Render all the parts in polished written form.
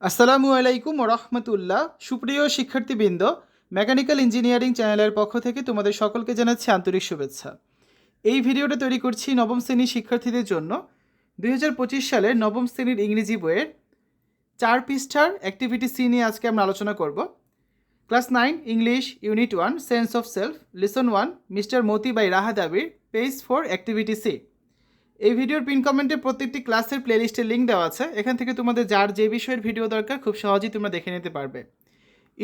আসসালামু আলাইকুম রহমতুল্লাহ। সুপ্রিয় শিক্ষার্থীবৃন্দ, মেকানিক্যাল ইঞ্জিনিয়ারিং চ্যানেলের পক্ষ থেকে তোমাদের সকলকে জানাচ্ছি আন্তরিক শুভেচ্ছা। এই ভিডিওটা তৈরি করছি নবম শ্রেণীর শিক্ষার্থীদের জন্য। 2025 সালের নবম শ্রেণীর ইংরেজি বইয়ের 4 পৃষ্ঠার অ্যাক্টিভিটি সি নিয়ে আজকে আমরা আলোচনা করব। Class 9 English unit 1 sense of self lesson 1 mister Moti by Rahat Abir, page 4 activity C. এই ভিডিওর পিন কমেন্টে প্রত্যেকটি ক্লাসের প্লেলিস্টের লিঙ্ক দেওয়া আছে। এখান থেকে তোমাদের যার যে বিষয়ের ভিডিও দরকার খুব সহজেই তোমরা দেখে নিতে পারবে।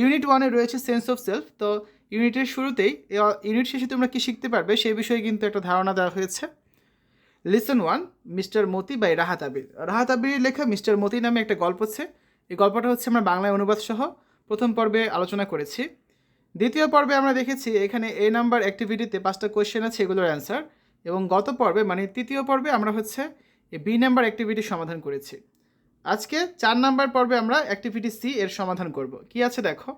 ইউনিট 1-এ রয়েছে সেন্স অফ সেলফ। তো ইউনিটের শুরুতেই ইউনিট শেষে তোমরা কী শিখতে পারবে সেই বিষয়ে কিন্তু একটা ধারণা দেওয়া হয়েছে। Lesson 1 mister Moti by Rahat Abir. Rahat Abir লেখা মিস্টার মতি নামে একটা গল্প আছে। এই গল্পটা হচ্ছে আমরা বাংলায় অনুবাদ সহ প্রথম পর্বে আলোচনা করেছি। দ্বিতীয় পর্বে আমরা দেখেছি এখানে এ নাম্বার অ্যাক্টিভিটিতে 5টা কোয়েশ্চেন আছে, এগুলোর অ্যান্সার। এবং গত পর্বে মানে তৃতীয় পর্বে আমরা হচ্ছে এই বি নাম্বার অ্যাক্টিভিটির সমাধান করেছি। আজকে 4 নাম্বার পর্বে আমরা অ্যাক্টিভিটি সি এর সমাধান করব। কি আছে দেখো।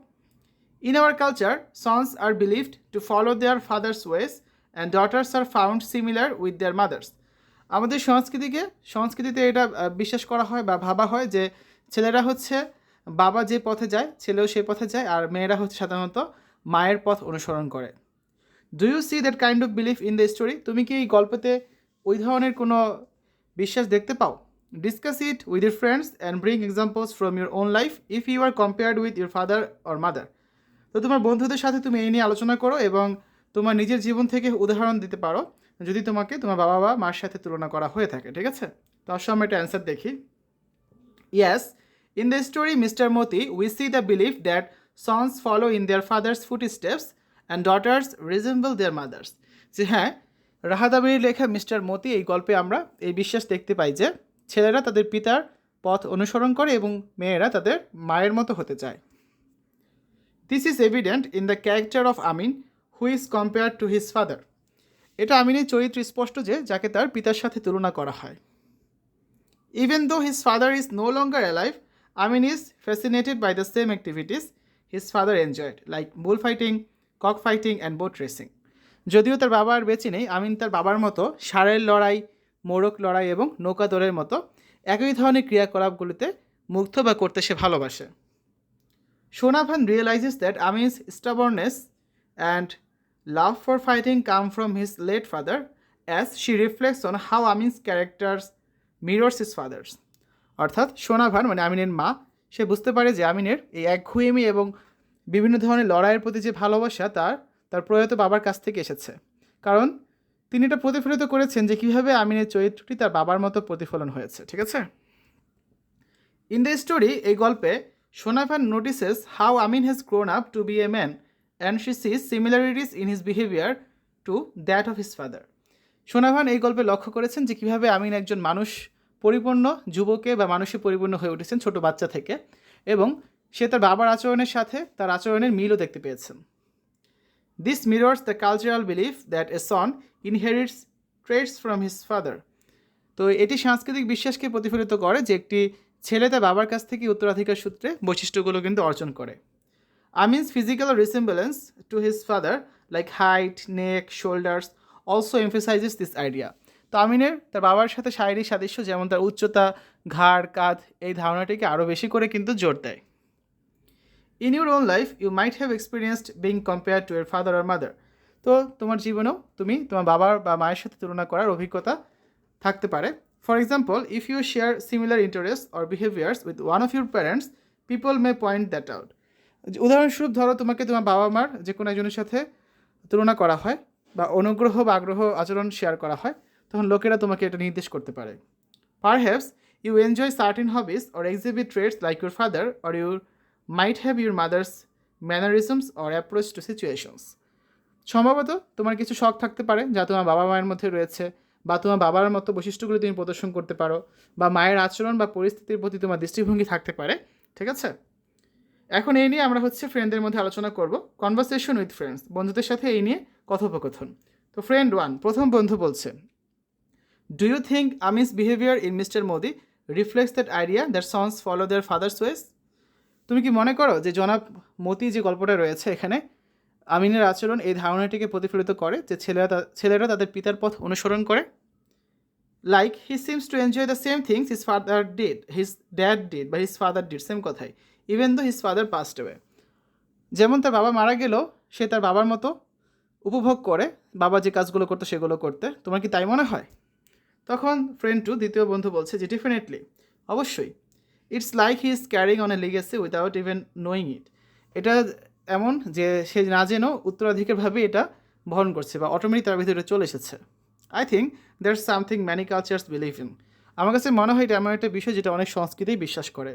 In our culture sons are believed to follow their father's ways and daughters are found similar with their mothers. আমাদের সংস্কৃতিতে এটা বিশ্বাস করা হয় বা ভাবা হয় যে ছেলেরা হচ্ছে বাবা যে পথে যায় ছেলেও সেই পথে যায়, আর মেয়েরা হচ্ছে সাধারণত মায়ের পথ অনুসরণ করে। Do you see that kind of belief in the story? তুমি কি এই গল্পতে ওই ধরনের কোনো বিশ্বাস দেখতে পাও? Discuss it with your friends and bring examples from your own life if you are compared with your father or mother. তো তোমার বন্ধুদের সাথে তুমি এই নিয়ে আলোচনা করো এবং তোমার নিজের জীবন থেকে উদাহরণ দিতে পারো যদি তোমাকে তোমার বাবা বা মার সাথে তুলনা করা হয়ে থাকে। ঠিক আছে, তো আসলে আমরা একটা অ্যান্সার দেখি। Yes, in the story Mr. Moti, we see the belief that sons follow in their father's footsteps and daughters resemble their mothers. যে হ্যাঁ, রাহাত আবির লেখা মিস্টার মতি এই গল্পে আমরা এই বিশ্বাস দেখতে পাই যে ছেলেরা তাদের পিতার পথ অনুসরণ করে এবং মেয়েরা তাদের মায়ের মতো হতে চায়। This is evident in the character of Amin who is compared two his father. এটা আমিনের চরিত্র স্পষ্ট যে যাকে তার পিতার সাথে তুলনা করা হয়। Even though his father is no longer alive, Amin is fascinated by the same activities his father enjoyed, like bullfighting, cockfighting and boat racing. যদিও তার বাবা আর বেঁচে নেই, আমিন তার বাবার মতো ষাঁড়ের লড়াই, মোরগ লড়াই এবং নৌকা দৌড়ের মতো একই ধরনের ক্রিয়াকলাপগুলিতে মুগ্ধ বা করতে সে ভালোবাসে। Shonabhan realizes that Amin's stubbornness and love for fighting come from his late father as she reflects on how Amin's characters mirrors his father's. অর্থাৎ সোনাভান মানে আমিনের মা, সে বুঝতে পারে যে আমিনের এই একঘুয়েমি এবং বিভিন্ন ধরনের লড়াইয়ের প্রতি যে ভালোবাসা তার প্রয়াত বাবার কাছ থেকে এসেছে, কারণ তিনি এটা প্রতিফলিত করেছেন যে কীভাবে আমিনের চরিত্রটি তার বাবার মতো প্রতিফলন হয়েছে। ঠিক আছে, ইন দ্য স্টোরি এই গল্পে Sonavan notices how Amin has grown up to be a man and she sees similarities in his behaviour to that of his father. Sonavan এই গল্পে লক্ষ্য করেছেন যে কীভাবে আমিন একজন মানুষ পরিপূর্ণ যুবকে বা মানুষে পরিপূর্ণ হয়ে উঠেছেন ছোট বাচ্চা থেকে, এবং সে তার বাবার আচরণের সাথে তার আচরণের মিলও দেখতে পেয়েছেন। This mirrors the cultural belief that a son inherits traits from his father. তো এটি সাংস্কৃতিক বিশ্বাসকে প্রতিফলিত করে যে একটি ছেলে তার বাবার কাছ থেকে উত্তরাধিকার সূত্রে বৈশিষ্ট্যগুলো কিন্তু অর্জন করে। Amin's physical resemblance to his father like height, neck, shoulders also emphasizes this idea. তো আমিনের তার বাবার সাথে শারীরিক সাদৃশ্য যেমন তার উচ্চতা, ঘাড়, কাঁধ, এই ধারণাটিকে আরও বেশি করে কিন্তু জোর দেয়। In your own life you might have experienced being compare to your father or mother. তো তোমার জীবনেও তুমি তোমার বাবার বা মায়ের সাথে তুলনা করার অভিজ্ঞতা থাকতে পারে। For example, if you share similar interest or behaviours with one of your parents, people may point that out. উদাহরণস্বরূপ ধরো তোমাকে তোমার বাবা মার যে কোনো একজনের সাথে তুলনা করা হয় বা অনুগ্রহ বা আগ্রহ আচরণ শেয়ার করা হয়, তখন লোকেরা তোমাকে এটা নির্দেশ করতে পারে। Perhaps you enjoy certain hobbies or exhibit traits like your father or your might have your mother's mannerisms or approach to situations. সম্ভবত তোমার কিছু শখ থাকতে পারে যা তোমার বাবা মায়ের মধ্যে রয়েছে, বা তোমার বাবার মতো বৈশিষ্ট্যগুলো তুমি প্রদর্শন করতে পারো, বা মায়ের আচরণ বা পরিস্থিতির প্রতি তোমার দৃষ্টিভঙ্গি থাকতে পারে। ঠিক আছে, এখন এই নিয়ে আমরা হচ্ছে ফ্রেন্ডদের মধ্যে আলোচনা করব। কনভারসেশন উইথ ফ্রেন্ডস, বন্ধুদের সাথে এই নিয়ে কথোপকথন। তো ফ্রেন্ড 1, প্রথম বন্ধু বলছে, do you think Amin's behaviour in Mister Modi reflects that idea that sons follow their father's ways? তুমি কি মনে করো যে জনাব মতি যে গল্পটা রয়েছে এখানে আমিনের আচরণ এই ধারণাটিকে প্রতিফলিত করে যে ছেলেরা তাদের পিতার পথ অনুসরণ করে? Like he seems to enjoy the same things his dad did বা হিজ ফাদার ডিড, সেম কথাই, even though his father passed away. যেমন তার বাবা মারা গেলেও সে তার বাবার মতো উপভোগ করে বাবা যে কাজগুলো করতো সেগুলো করতে। তোমার কি তাই মনে হয়? তখন ফ্রেন্ড টু, দ্বিতীয় বন্ধু, বলছে যে ডেফিনেটলি, অবশ্যই। It's like he is carrying on a legacy without even knowing it. এটা এমন যে সে না জেনেও উত্তরাধিকারভাবে এটা বহন করছে বা অটোমেটিক তার ভিতরে চলে এসেছে। I think there something many cultures believe in. আমার কাছে মনে হয় এটা এমন একটা বিষয় যেটা অনেক সংস্কৃতিই বিশ্বাস করে।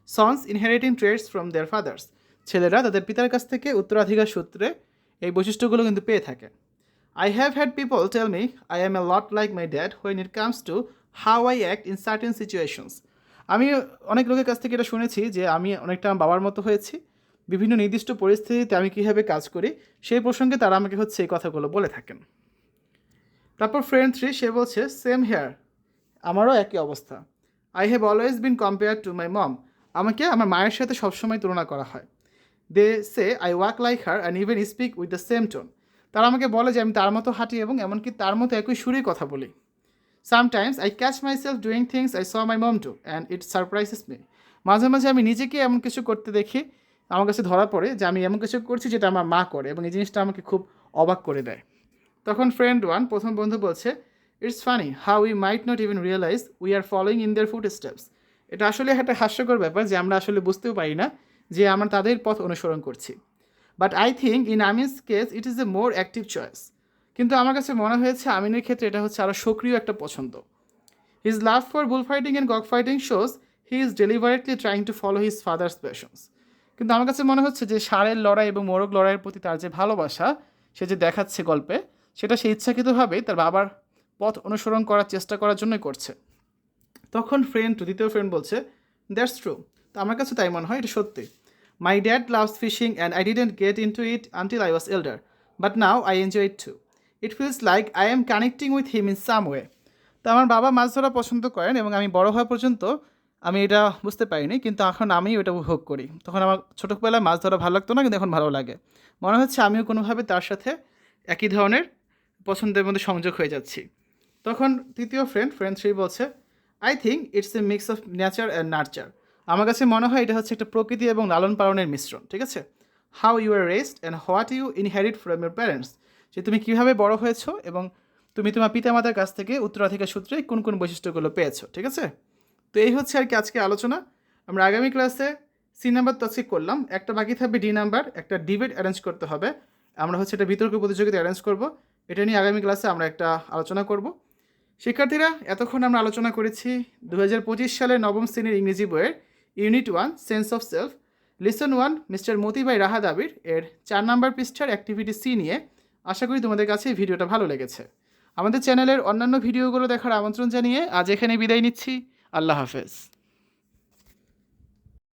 Sons inheriting traits from their fathers. ছেলেরা তাদের পিতার কাছ থেকে উত্তরাধিকার সূত্রে এই বৈশিষ্ট্যগুলো কিন্তু পেয়ে থাকে। I have had people tell me I am a lot like my dad when it comes to how I act in certain situations. আমি অনেক লোকের কাছ থেকে এটা শুনেছি যে আমি অনেকটা আমার বাবার মতো হয়েছি। বিভিন্ন নির্দিষ্ট পরিস্থিতিতে আমি কীভাবে কাজ করি সেই প্রসঙ্গে তারা আমাকে হচ্ছে এই কথাগুলো বলে থাকেন। তারপর ফ্রেন্ড 3 সে বলছে সেম হেয়ার, আমারও একই অবস্থা। I have always been compare to my mom. আমাকে আমার মায়ের সাথে সবসময় তুলনা করা হয়। They say I walk like her and even speak with the same tone. তারা আমাকে বলে যে আমি তার মতো হাঁটি এবং এমনকি তার মতো একই সুরেই কথা বলি। Sometimes I catch myself doing things I saw my mom do and it surprises me. মাঝে মাঝে আমি নিজেকে এমন কিছু করতে দেখি, আমার কাছে ধরা পড়ে যে আমি এমন কিছু করছি যেটা আমার মা করে, এবং এই জিনিসটা আমাকে খুব অবাক করে দেয়। তখন ফ্রেন্ড 1, প্রথম বন্ধু, বলছে it's funny how we might not even realise we are following in their footsteps. এটা আসলে একটা হাস্যকর ব্যাপার যে আমরা আসলে বুঝতেও পারি না যে আমরা তাদের পথ অনুসরণ করছি। But I think in Amin's case it is a more active choice. কিন্তু আমার কাছে মনে হয়েছে আমিনের ক্ষেত্রে এটা হচ্ছে আরও সক্রিয় একটা পছন্দ। His love for bull fighting and cock fighting shows he is deliberately trying to follow his fathers passions. কিন্তু আমার কাছে মনে হচ্ছে যে ষাঁড়ের লড়াই এবং মোরগ লড়াইয়ের প্রতি তার যে ভালোবাসা সে যে দেখাচ্ছে গল্পে, সেটা সে ইচ্ছাকৃতভাবেই তার বাবার পথ অনুসরণ করার চেষ্টা করার জন্যই করছে। তখন ফ্রেন্ড টু, দ্বিতীয় ফ্রেন্ড, বলছে দ্যাটস ট্রু। তো আমার কাছে তাই মনে হয়, এটা সত্যি। My dad loves fishing and I didn't get into it until I was elder, but now I enjoy it too. It feels like I am connecting with him in some way. তো আমার বাবা মাছ ধরা পছন্দ করেন এবং আমি বড় হওয়া পর্যন্ত আমি এটা বুঝতে পারিনি, কিন্তু এখন আমি ওটা উপভোগ করি। তখন আমার ছোটোবেলায় মাছ ধরা ভালো লাগতো না, কিন্তু এখন ভালো লাগে। মনে হচ্ছে আমিও কোনোভাবে তার সাথে একই ধরনের পছন্দের মধ্যে সংযোগ হয়ে যাচ্ছি। তখন তৃতীয় ফ্রেন্ড 3 বলছে I think it's a mix of nature and nurture. আমার কাছে মনে হয় এটা হচ্ছে একটা প্রকৃতি এবং লালন পালনের মিশ্রণ। ঠিক আছে, how you are raised and what you inherit from your parents. যে তুমি কীভাবে বড় হয়েছো এবং তুমি তোমার পিতামাতার কাছ থেকে উত্তরাধিকার সূত্রে কোন কোন বৈশিষ্ট্যগুলো পেয়েছো। ঠিক আছে, তো এই হচ্ছে আর কি আজকে আলোচনা। আমরা আগামী ক্লাসে সি নাম্বার তো আজকে করলাম, একটা বাকি থাকবে ডি নাম্বার, একটা ডিবেট অ্যারেঞ্জ করতে হবে। আমরা হচ্ছে একটা বিতর্ক প্রতিযোগিতা অ্যারেঞ্জ করব, এটা নিয়ে আগামী ক্লাসে আমরা একটা আলোচনা করব। শিক্ষার্থীরা, এতক্ষণ আমরা আলোচনা করেছি 2025 সালের নবম শ্রেণীর ইংরেজি বইয়ের unit 1 sense of self, lesson 1 Mister Moti by Rahat Abir এর 4 নাম্বার পৃষ্ঠার অ্যাক্টিভিটি সি নিয়ে। আশা করি তোমাদের কাছে এই ভিডিওটা ভালো লেগেছে। আমাদের চ্যানেলের অন্যান্য ভিডিওগুলো দেখার আমন্ত্রণ জানিয়ে আজ এখানে বিদায় নিচ্ছি। আল্লাহ হাফেজ।